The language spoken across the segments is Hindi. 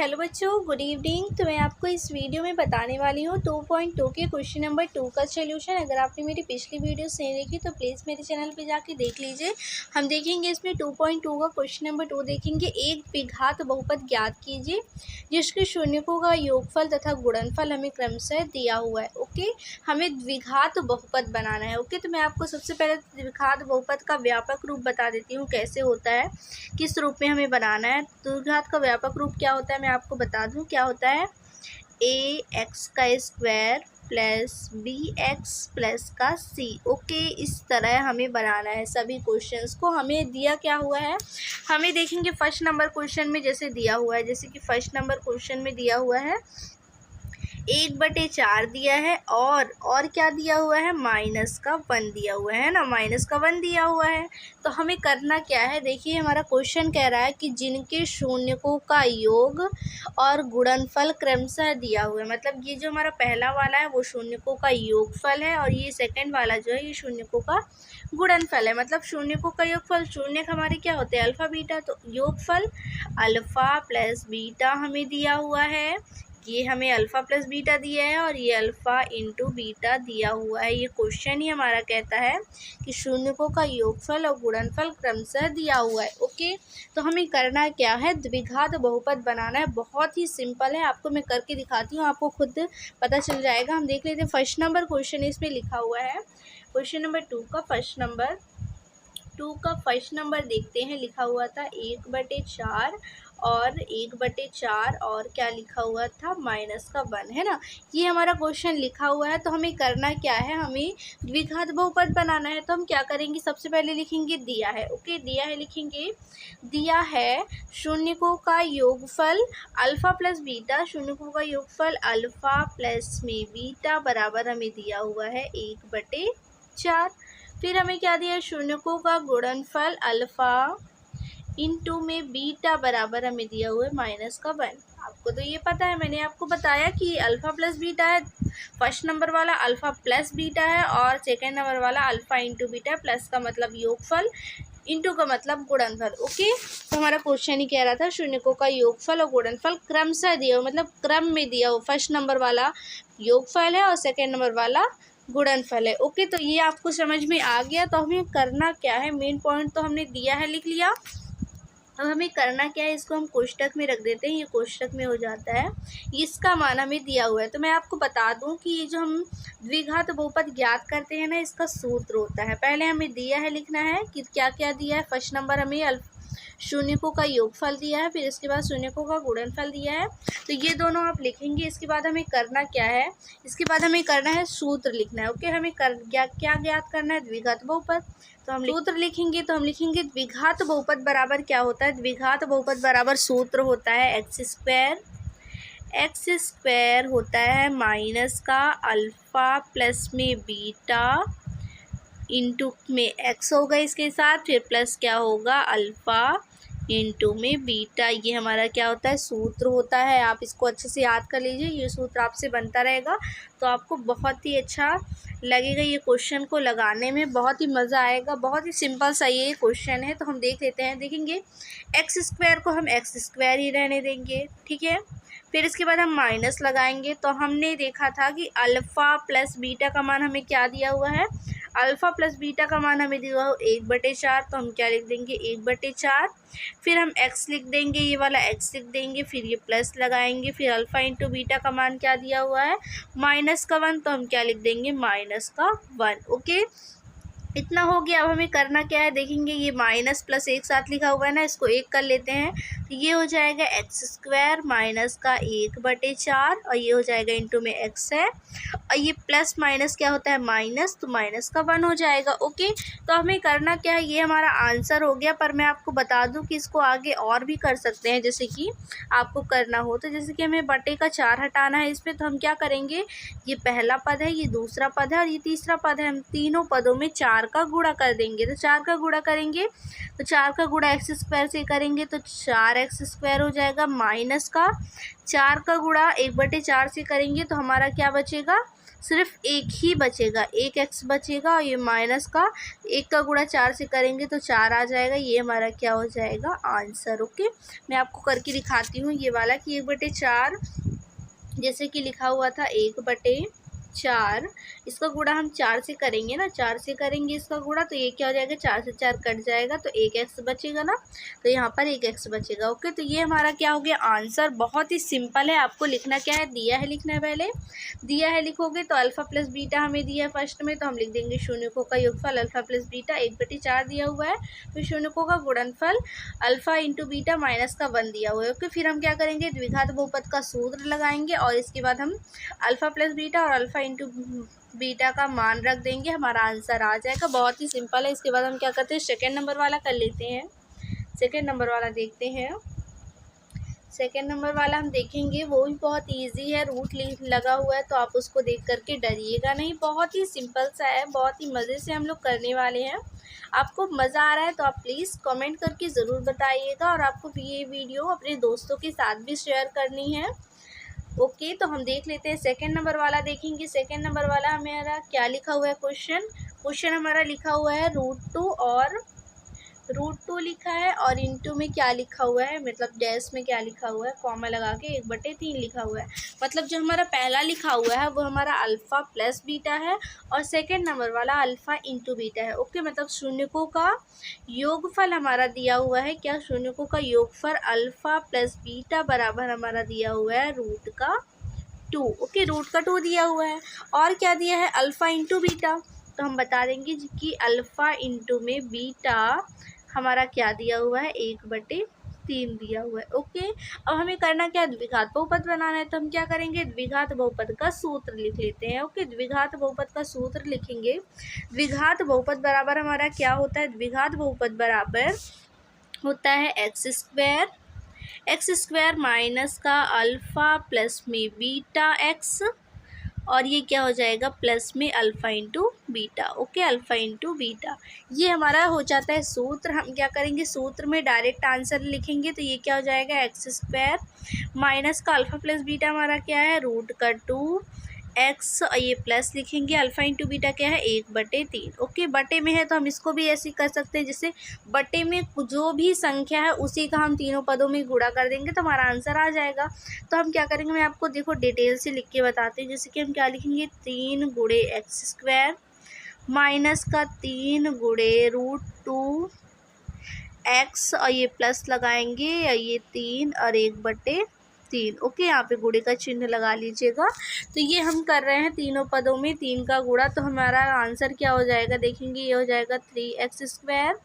हेलो बच्चों, गुड इवनिंग। तो मैं आपको इस वीडियो में बताने वाली हूँ 2.2 के क्वेश्चन नंबर 2 का सॉल्यूशन। अगर आपने मेरी पिछली वीडियो नहीं देखी तो प्लीज़ मेरे चैनल पे जाके देख लीजिए। हम देखेंगे इसमें 2.2 का क्वेश्चन नंबर 2 देखेंगे। एक द्विघात बहुपद ज्ञात कीजिए जिसके शून्यकों का योगफल तथा गुणनफल हमें क्रमशः दिया हुआ है। ओके, हमें द्विघात बहुपद बनाना है। ओके, तो मैं आपको सबसे पहले द्विघात बहुपद का व्यापक रूप बता देती हूँ कैसे होता है, किस रूप में हमें बनाना है। द्विघात का व्यापक रूप क्या होता है मैं आपको बता दूं। क्या होता है, ए एक्स का square plus B X plus का सी। ओके, इस तरह हमें बनाना है सभी क्वेश्चंस को। हमें दिया क्या हुआ है, हमें देखेंगे फर्स्ट नंबर क्वेश्चन में जैसे दिया हुआ है, जैसे कि फर्स्ट नंबर क्वेश्चन में दिया हुआ है 1/4 दिया है और क्या दिया हुआ है, -1 दिया हुआ है ना, -1 दिया हुआ है। तो हमें करना क्या है, देखिए हमारा क्वेश्चन कह रहा है कि जिनके शून्यकों का योग और गुणनफल क्रमशः दिया हुआ है। मतलब ये जो हमारा पहला वाला है वो शून्यकों का योगफल है और ये सेकंड वाला जो है ये शून्यकों का गुणनफल है। मतलब शून्यकों का योगफल, शून्य हमारे क्या होते हैं, अल्फ़ा बीटा, तो योगफल अल्फ़ा प्लस बीटा हमें दिया हुआ है। ये हमें अल्फ़ा प्लस बीटा दिया है और ये अल्फ़ा इंटू बीटा दिया हुआ है। ये क्वेश्चन ही हमारा कहता है कि शून्यकों का योगफल और गुणनफल क्रमशः दिया हुआ है। ओके, तो हमें करना क्या है, द्विघात बहुपद बनाना है। बहुत ही सिंपल है, आपको मैं करके दिखाती हूँ, आपको खुद पता चल जाएगा। हम देख लेते हैं फर्स्ट नंबर क्वेश्चन इसमें लिखा हुआ है। क्वेश्चन नंबर 2 का फर्स्ट नंबर देखते हैं। लिखा हुआ था 1/4 और 1/4 और क्या लिखा हुआ था, -1 है ना। ये हमारा क्वेश्चन लिखा हुआ है। तो हमें करना क्या है, हमें द्विघात बहुपद बनाना है। तो हम क्या करेंगे, सबसे पहले लिखेंगे दिया है। ओके, दिया है लिखेंगे, दिया है शून्यकों का योगफल अल्फ़ा प्लस बीटा, शून्यकों का योगफल अल्फ़ा प्लस में बीटा बराबर हमें दिया हुआ है 1/4। फिर हमें क्या दिया है, शून्यकों का गुणनफल अल्फ़ा इंटू में बीटा बराबर हमें दिया हुआ है -1। आपको तो ये पता है, मैंने आपको बताया कि अल्फ़ा प्लस बीटा है। फर्स्ट नंबर वाला अल्फ़ा प्लस बीटा है और सेकेंड नंबर वाला अल्फ़ा इंटू बीटा। प्लस का मतलब योगफल, इंटू का मतलब गुणनफल। ओके, तो हमारा क्वेश्चन ही कह रहा था शून्यकों का योगफल और गुणनफल क्रमशः दिया हो, मतलब क्रम में दिया हो। फर्स्ट नंबर वाला योगफल है और सेकेंड नंबर वाला गुणनफल है। ओके, तो ये आपको समझ में आ गया। तो हमें करना क्या है, मेन पॉइंट तो हमने दिया है, लिख लिया। अब हमें करना क्या है, इसको हम कोष्टक में रख देते हैं। ये कोष्टक में हो जाता है, इसका मान हमें दिया हुआ है। तो मैं आपको बता दूं कि ये जो हम द्विघात बहुपद ज्ञात करते हैं ना, इसका सूत्र होता है। पहले हमें दिया है, लिखना है कि क्या क्या दिया है। फर्स्ट नंबर हमें शून्यकों का योगफल दिया है, फिर इसके बाद शून्यकों का गुणनफल दिया है। तो ये दोनों आप लिखेंगे। इसके बाद हमें करना क्या है, इसके बाद हमें करना है सूत्र लिखना है। ओके, हमें क्या ज्ञात करना है, द्विघात बहुपद। तो हम सूत्र लिखेंगे, तो हम लिखेंगे द्विघात बहुपद बराबर क्या होता है, द्विघात बहुपद बराबर सूत्र होता है एक्स स्क्वायर होता है माइनस का अल्फ़ा प्लस में बीटा इंटू में एक्स होगा इसके साथ, फिर प्लस क्या होगा अल्फ़ा इंटू में बीटा। ये हमारा क्या होता है, सूत्र होता है। आप इसको अच्छे से याद कर लीजिए, ये सूत्र आपसे बनता रहेगा तो आपको बहुत ही अच्छा लगेगा। ये क्वेश्चन को लगाने में बहुत ही मज़ा आएगा। बहुत ही सिंपल सा ये क्वेश्चन है। तो हम देख लेते हैं, देखेंगे एक्स स्क्वायर को हम एक्स स्क्वायर ही रहने देंगे, ठीक है। फिर इसके बाद हम माइनस लगाएंगे। तो हमने देखा था कि अल्फ़ा प्लस बीटा का मान हमें क्या दिया हुआ है, अल्फ़ा प्लस बीटा का मान हमें दिया हुआ 1/4। तो हम क्या लिख देंगे, 1/4। फिर हम x लिख देंगे, ये वाला x लिख देंगे, फिर ये प्लस लगाएंगे। फिर अल्फ़ा इंटू बीटा का मान क्या दिया हुआ है, -1। तो हम क्या लिख देंगे, -1। ओके, इतना हो गया। अब हमें करना क्या है, देखेंगे ये माइनस प्लस एक साथ लिखा हुआ है ना, इसको एक कर लेते हैं। तो ये हो जाएगा एक्स स्क्वायर माइनस का 1/4 और ये हो जाएगा इंटू में एक्स है और ये प्लस माइनस क्या होता है, माइनस, तो माइनस का 1 हो जाएगा। ओके, तो हमें करना क्या है, ये हमारा आंसर हो गया। पर मैं आपको बता दूं कि इसको आगे और भी कर सकते हैं, जैसे कि आपको करना हो तो जैसे कि हमें बटे का 4 हटाना है इसमें। तो हम क्या करेंगे, ये पहला पद है, ये दूसरा पद है और ये तीसरा पद है। हम तीनों पदों में 4 का गुणा कर देंगे। तो 4 का गुणा करेंगे, तो 4 का गुणा एक्स स्क्वायर से करेंगे तो 4x स्क्वायर हो जाएगा, माइनस का 4 का गुणा 1/4 से करेंगे तो हमारा क्या बचेगा, सिर्फ एक ही बचेगा, एक एक्स बचेगा और ये माइनस का एक का गुणा 4 से करेंगे तो 4 आ जाएगा। ये हमारा क्या हो जाएगा आंसर। ओके, मैं आपको करके दिखाती हूँ ये वाला कि 1/4 जैसे कि लिखा हुआ था 1/4, इसका गुणा हम 4 से करेंगे ना, 4 से करेंगे इसका गुणा तो ये क्या हो जाएगा 4 से 4 कट जाएगा तो एक एक्स बचेगा ना, तो यहाँ पर एक एक्स बचेगा। ओके, तो ये हमारा क्या हो गया आंसर। बहुत ही सिंपल है, आपको लिखना क्या है, दिया है लिखना है, पहले दिया है लिखोगे तो अल्फ़ा प्लस बीटा हमें दिया है फर्स्ट में, तो हम लिख देंगे शून्यकों का योगफल अल्फ़ा प्लस बीटा 1/4 दिया हुआ है, फिर शून्यकों का गुणनफल अल्फ़ा इंटू बीटा माइनस का 1 दिया हुआ है। ओके, फिर हम क्या करेंगे द्विघात बहुपद का सूत्र लगाएंगे और इसके बाद हम अल्फ़ा प्लस बीटा और अल्फ़ा इंटू बीटा का मान रख देंगे, हमारा आंसर आ जाएगा। बहुत ही सिंपल है। इसके बाद हम क्या करते हैं सेकेंड नंबर वाला कर लेते हैं। सेकेंड नंबर वाला देखते हैं। सेकेंड नंबर वाला हम देखेंगे, वो भी बहुत इजी है, रूट लगा हुआ है तो आप उसको देख करके डरिएगा नहीं, बहुत ही सिंपल सा है, बहुत ही मज़े से हम लोग करने वाले हैं। आपको मज़ा आ रहा है तो आप प्लीज़ कमेंट करके ज़रूर बताइएगा और आपको ये वीडियो अपने दोस्तों के साथ भी शेयर करनी है। ओके, तो हम देख लेते हैं सेकेंड नंबर वाला देखेंगे। सेकेंड नंबर वाला हमारा क्या लिखा हुआ है क्वेश्चन हमारा लिखा हुआ है √2 लिखा है और इनटू में क्या लिखा हुआ है, मतलब डैश में क्या लिखा हुआ है, कॉमा लगा के 1/3 लिखा हुआ है। मतलब जो हमारा पहला लिखा हुआ है वो हमारा अल्फ़ा प्लस बीटा है और सेकेंड नंबर वाला अल्फ़ा इंटू बीटा है। ओके, मतलब शून्यकों का योगफल हमारा दिया हुआ है, क्या शून्यकों का योगफल अल्फ़ा प्लस बीटा बराबर हमारा दिया हुआ है √2। ओके, √2 दिया हुआ है और क्या दिया है अल्फ़ा इंटू बीटा, तो हम बता देंगे कि अल्फ़ा इंटू में बीटा हमारा क्या दिया हुआ है 1/3 दिया हुआ है। ओके, अब हमें करना क्या है द्विघात बहुपद बनाना है, तो हम क्या करेंगे द्विघात बहुपद का सूत्र लिख लेते हैं। ओके, द्विघात बहुपद का सूत्र लिखेंगे। द्विघात बहुपद बराबर हमारा क्या होता है, द्विघात बहुपद बराबर होता है एक्स स्क्वायर माइनस का अल्फ़ा प्लस में बीटा एक्स और ये क्या हो जाएगा प्लस में alpha into beta. Okay, alpha into beta ये हमारा हो जाता है सूत्र। हम क्या करेंगे सूत्र में डायरेक्ट आंसर लिखेंगे तो ये क्या हो जाएगा एक्स स्क्वायर माइनस का अल्फ़ा प्लस बीटा हमारा क्या है √2 एक्स और ये प्लस लिखेंगे अल्फ़ा इंटू बीटा क्या है 1/3। ओके, बटे में है तो हम इसको भी ऐसे कर सकते हैं, जैसे बटे में जो भी संख्या है उसी का हम तीनों पदों में गुणा कर देंगे तो हमारा आंसर आ जाएगा। तो हम क्या करेंगे मैं आपको देखो डिटेल से लिख के बताते हैं। जैसे कि हम क्या लिखेंगे 3 गुणे एक्स स्क्वायर माइनस का 3 गुणे √2 एक्स और ये प्लस लगाएंगे और ये 3 और 1/3। ओके, यहाँ पे गुणे का चिन्ह लगा लीजिएगा। तो ये हम कर रहे हैं तीनों पदों में 3 का गुणा, तो हमारा आंसर क्या हो जाएगा देखेंगे, ये हो जाएगा 3x स्क्वायर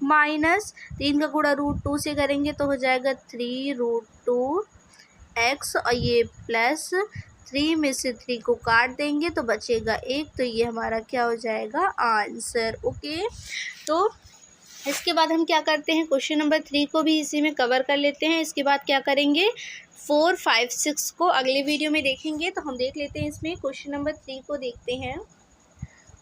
माइनस 3 का गुणा √2 से करेंगे तो हो जाएगा 3√2 एक्स और ये प्लस 3 में से 3 को काट देंगे तो बचेगा 1, तो ये हमारा क्या हो जाएगा आंसर। ओके, तो इसके बाद हम क्या करते हैं क्वेश्चन नंबर 3 को भी इसी में कवर कर लेते हैं। इसके बाद क्या करेंगे 4, 5, 6 को अगले वीडियो में देखेंगे। तो हम देख लेते हैं इसमें क्वेश्चन नंबर 3 को देखते हैं।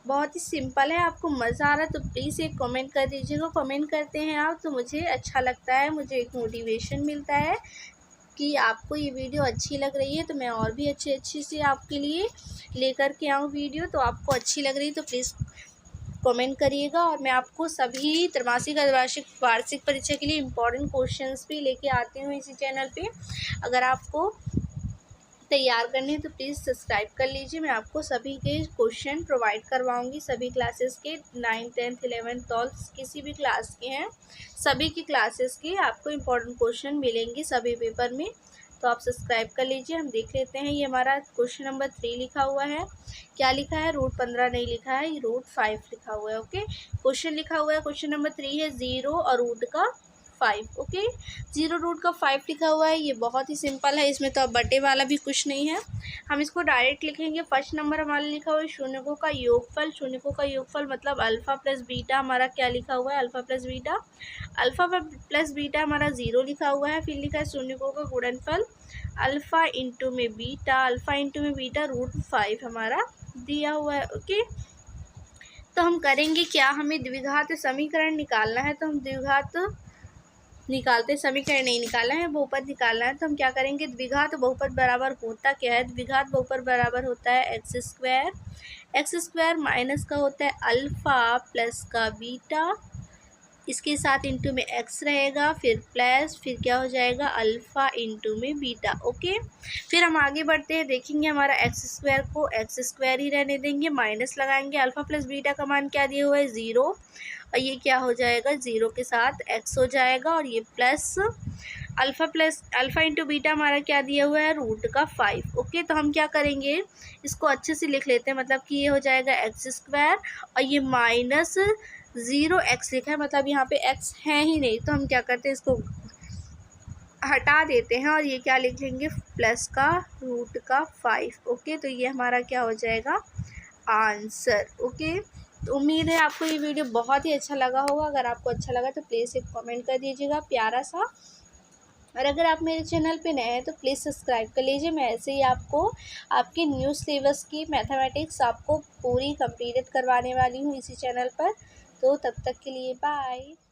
बहुत ही सिंपल है, आपको मज़ा आ रहा है तो प्लीज़ एक कमेंट कर दीजिएगा। कमेंट करते हैं आप तो मुझे अच्छा लगता है, मुझे एक मोटिवेशन मिलता है कि आपको ये वीडियो अच्छी लग रही है तो मैं और भी अच्छी से आपके लिए लेकर के आऊँ वीडियो। तो आपको अच्छी लग रही है तो प्लीज़ कमेंट करिएगा और मैं आपको सभी त्रैमासिक अर्धवार्षिक वार्षिक परीक्षा के लिए इम्पोर्टेंट क्वेश्चंस भी लेके आती हूँ इसी चैनल पे। अगर आपको तैयार करनी है तो प्लीज़ सब्सक्राइब कर लीजिए। मैं आपको सभी के क्वेश्चन प्रोवाइड करवाऊंगी, सभी क्लासेस के 9th 10th 11th 12th किसी भी क्लास के हैं, सभी की क्लासेस के आपको इम्पोर्टेंट क्वेश्चन मिलेंगे सभी पेपर में। तो आप सब्सक्राइब कर लीजिए। हम देख लेते हैं, ये हमारा क्वेश्चन नंबर 3 लिखा हुआ है। क्या लिखा है √15 नहीं लिखा है, ये √5 लिखा हुआ है। ओके, क्वेश्चन लिखा हुआ है क्वेश्चन नंबर 3 है 0 और √5। ओके, 0√5 लिखा हुआ है। ये बहुत ही सिंपल है, इसमें तो अब बटे वाला भी कुछ नहीं है, हम इसको डायरेक्ट लिखेंगे। फर्स्ट नंबर हमारा लिखा हुआ है शून्यकों का योगफल। शून्यकों का योगफल मतलब अल्फ़ा प्लस बीटा हमारा क्या लिखा हुआ है alpha plus beta. Alpha plus beta हमारा 0 लिखा हुआ है। फिर लिखा है शून्यकों का गुणनफल अल्फ़ा इंटू में बीटा, अल्फ़ा इंटू में बीटा √5 हमारा दिया हुआ है। ओके, तो हम करेंगे क्या, हमें द्विघात समीकरण निकालना है। तो हम द्विघात निकालते समीकरण नहीं निकालना है, बहुपद निकालना है। तो हम क्या करेंगे, द्विघात बहुपद बराबर होता क्या है, द्विघात बहुपद बराबर होता है एक्स स्क्वायर माइनस का होता है अल्फ़ा प्लस का बीटा, इसके साथ इंटू में एक्स रहेगा, फिर प्लस, फिर क्या हो जाएगा अल्फ़ा इंटू में बीटा। ओके, फिर हम आगे बढ़ते हैं, देखेंगे हमारा एक्स स्क्वायर को एक्स स्क्वायर ही रहने देंगे, माइनस लगाएंगे, अल्फ़ा प्लस बीटा का मान क्या दिया हुआ है 0, और ये क्या हो जाएगा 0 के साथ एक्स हो जाएगा, और ये प्लस अल्फ़ा इंटू बीटा हमारा क्या दिया हुआ है √5। ओके, तो हम क्या करेंगे, इसको अच्छे से लिख लेते हैं, मतलब कि ये हो जाएगा एक्स स्क्वायर और ये माइनस 0x लिखा है, मतलब यहाँ पे x है ही नहीं, तो हम क्या करते हैं इसको हटा देते हैं और ये क्या लिख लेंगे प्लस का √5। ओके, तो ये हमारा क्या हो जाएगा आंसर। ओके, तो उम्मीद है आपको ये वीडियो बहुत ही अच्छा लगा होगा। अगर आपको अच्छा लगा तो प्लीज़ एक कमेंट कर दीजिएगा प्यारा सा, और अगर आप मेरे चैनल पे नए हैं तो प्लीज़ सब्सक्राइब कर लीजिए। मैं ऐसे ही आपको आपके न्यू सिलेबस की मैथमेटिक्स आपको पूरी कंप्लीट करवाने वाली हूँ इसी चैनल पर। तो तब तक के लिए बाय।